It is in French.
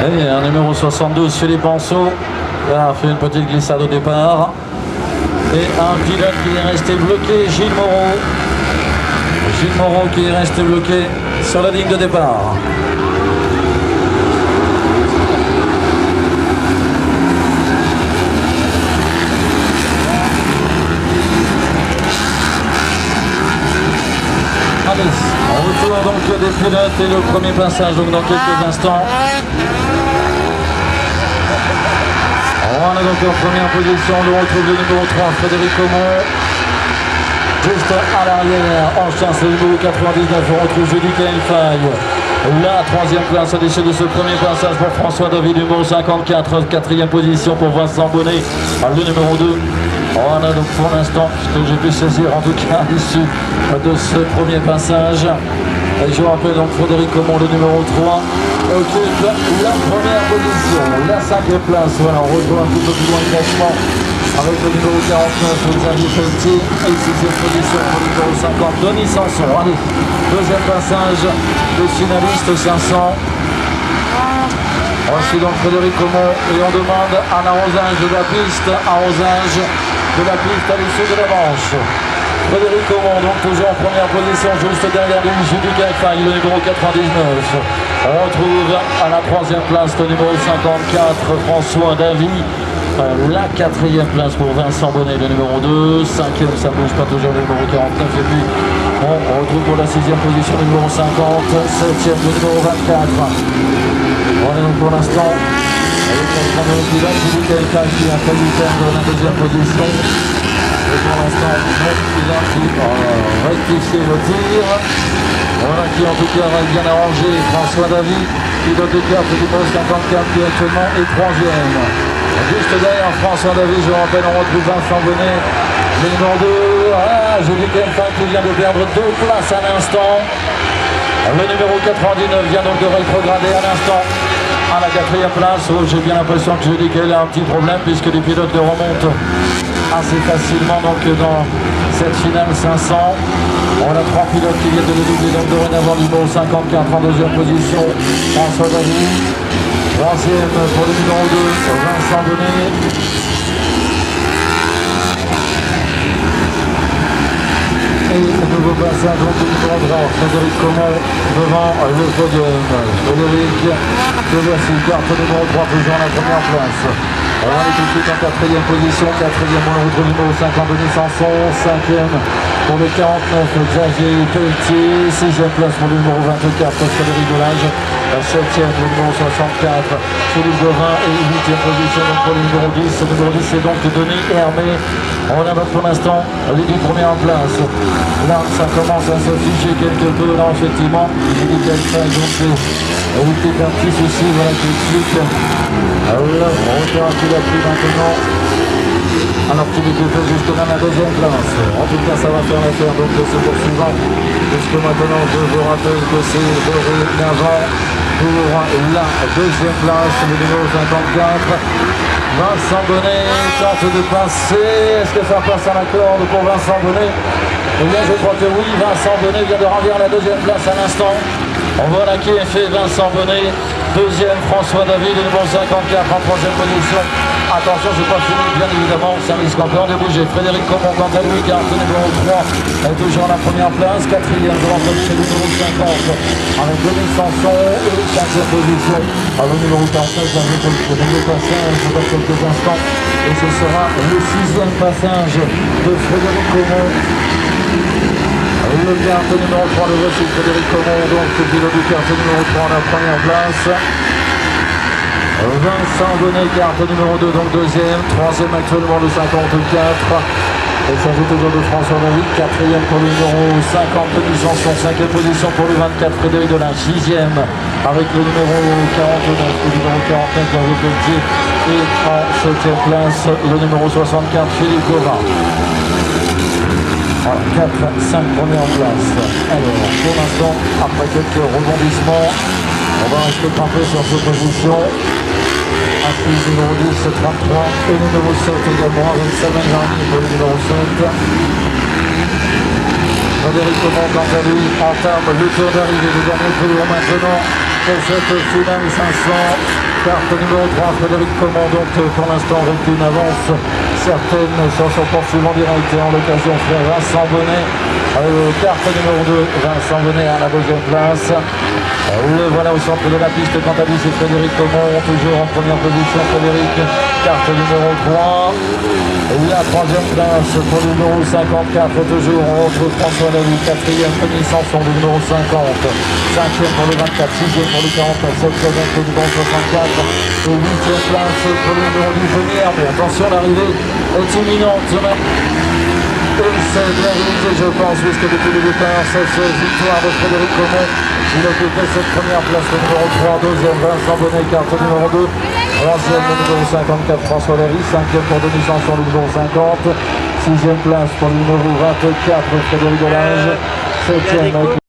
Et un numéro 72, Philippe Anceau, a fait une petite glissade au départ. Et un pilote qui est resté bloqué, Gilles Moreau. Gilles Moreau qui est resté bloqué sur la ligne de départ. Allez, on retourne donc des pilotes et le premier passage donc dans quelques instants. On est donc en première position, on retrouve le numéro 3, Frédéric Aumont. Juste à l'arrière, en chasse le numéro 99, on retrouve Julie Kainfaille. La troisième place à l'issue de ce premier passage pour François David, numéro 54, quatrième position pour Vincent Bonnet, le numéro 2. On a donc pour l'instant, ce que j'ai pu saisir en tout cas l'issue de ce premier passage. Et je rappelle donc Frédéric Aumont, le numéro 3, occupe la première position, la cinquième place. Voilà, on retrouve un petit peu plus loin le classement avec le numéro 49, Xavier Pelletier, et sixième position pour le numéro 50, Denis Sanson. Allez, deuxième passage, le finaliste 500. Voici donc Frédéric Aumont et on demande un arrosage de la piste, arrosage de la piste à l'issue de la manche. Frédéric Aumont donc toujours en première position, juste derrière lui, Julie Kainfaille, le numéro 99. On retrouve à la troisième place le numéro 54, François Davy. La quatrième place pour Vincent Bonnet, le numéro 2. Cinquième, ça bouge pas toujours, le numéro 49. Et puis on retrouve pour la sixième position le numéro 50. Septième, le numéro 24. On est donc pour l'instant avec notre premier pilote, Julie Kainfaille qui a failli perdre la deuxième position. Et pour l'instant, notre pilote qui rectifie le tir. Voilà qui en tout cas va bien arranger François Davy, pilote de carte du numéro 54 qui actuellement est troisième. Juste derrière François Davy, je rappelle, on retrouve Vincent Bonnet, le numéro 2. Julie Kainfaille qui vient de perdre 2 places à l'instant. Le numéro 99 vient donc de rétrograder à l'instant à la quatrième place. Oh, j'ai bien l'impression que Julie qu'elle a un petit problème puisque les pilotes le remontent assez facilement donc dans cette finale 500. On a 3 pilotes qui viennent de le doubler, donc dorénavant le numéro 54 en deuxième position, François Davy. Troisième pour le numéro 2, Vincent Bonnet. Et le nouveau passage donc du numéro 3, Frédéric Aumont devant le podium. Frédéric, de voici, carte numéro 3, toujours en la première place. On est tout de suite en quatrième position, quatrième on retrouve le numéro 50, Denis Sanson, cinquième pour le 49, Xavier Pelletier, sixième place pour le numéro 24, Frédéric Delage, septième le numéro 64, Philippe Gauvin, et huitième position donc pour le numéro 10, le numéro 10 c'est donc Denis Hermé. On a donc pour l'instant les 10 premières places. Là ça commence à s'afficher quelque peu, là effectivement, Julie Kainfaille donc elle était un petit souci, voilà qui explique. On retient un peu la pluie maintenant. Alors qu'il était juste dans la deuxième place. En tout cas, ça va faire l'affaire donc de ce poursuivant. Puisque maintenant, je vous rappelle que c'est dorénavant pour la deuxième place, le numéro 54. Vincent Bonnet tente de passer. Est-ce que ça passe à la corde pour Vincent Bonnet? Eh bien, je crois que oui. Vincent Bonnet vient de ravir la deuxième place à l'instant. On voit là qui est fait Vincent Bonnet. Deuxième, François David, le numéro 54 en troisième position. Attention, c'est pas fini, bien évidemment, ça risque encore de bouger. Frédéric Aumont, quant à lui, carte numéro 3, est toujours en la première place. Quatrième, je rentre chez le numéro 50, avec Denis Sanson, et cinquième position. Le numéro 49, j'invite le nouveau passage dans quelques instants. Et ce sera le sixième passage de Frédéric Aumont. Le carte numéro 3, le voici Frédéric Aumont, donc pilote du carte numéro 3 en la première place. Vincent Bonnet, carte numéro 2, donc deuxième. Troisième actuellement le 54. Il s'agit toujours de François Davy. Quatrième pour le numéro 50, Denis Sanson. Cinquième position pour le 24, Frédéric Delage. Sixième avec le numéro 49, le numéro 49, Xavier Pelletier. Et en septième place, le numéro 64, Philippe Gauvin. 4, 5 premières places. Alors, pour l'instant, après quelques rebondissements, on va rester campé sur cette position. Assise numéro 10, 33 et numéro 7 également avec Samuel Jarny pour le numéro 7. Frédéric Aumont, quant à lui, entame le tour d'arrivée du dernier tour maintenant pour cette finale 500. Carte numéro 3, Frédéric Comment, donc pour l'instant avec une avance certaine sur son poursuivant direct et en l'occasion frère Vincent Bonnet. Carte numéro 2, Vincent Bonnet à la deuxième place. Le voilà au centre de la piste, quant à lui c'est Frédéric Comment, toujours en première position Frédéric, carte numéro 3. La troisième place pour le numéro 54, toujours entre François David, quatrième Denis Sanson, le numéro 50, cinquième pour le 24, sixième pour le 49, septième pour le numéro 64, et huitième place pour le numéro 10 Genière. Mais attention, l'arrivée est imminente. Et c'est bien réalisé, je pense, puisque depuis le départ, cette victoire de Frédéric Comment, il occupait cette première place, le numéro 3, deuxième Vincent Bonnet, carte numéro 2, troisième le numéro 54 François Lévy, cinquième pour Denis Sanson, le numéro 50, sixième place pour le numéro 24 Frédéric Delange, septième avec